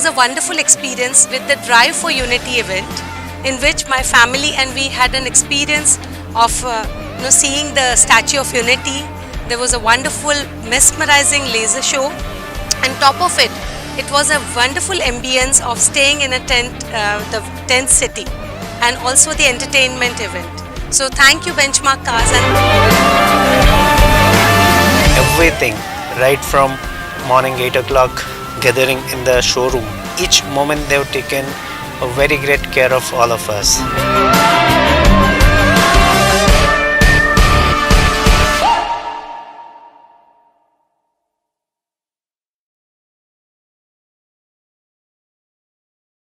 was a wonderful experience with the Drive for Unity event, in which my family and we had an experience of seeing the Statue of Unity. There was a wonderful, mesmerizing laser show, and top of it, it was a wonderful ambience of staying in a tent, the tent city, and also the entertainment event. So thank you, Benchmark Cars. Everything, right from morning 8 o'clock, gathering in the showroom. Each moment they've taken a very great care of all of us.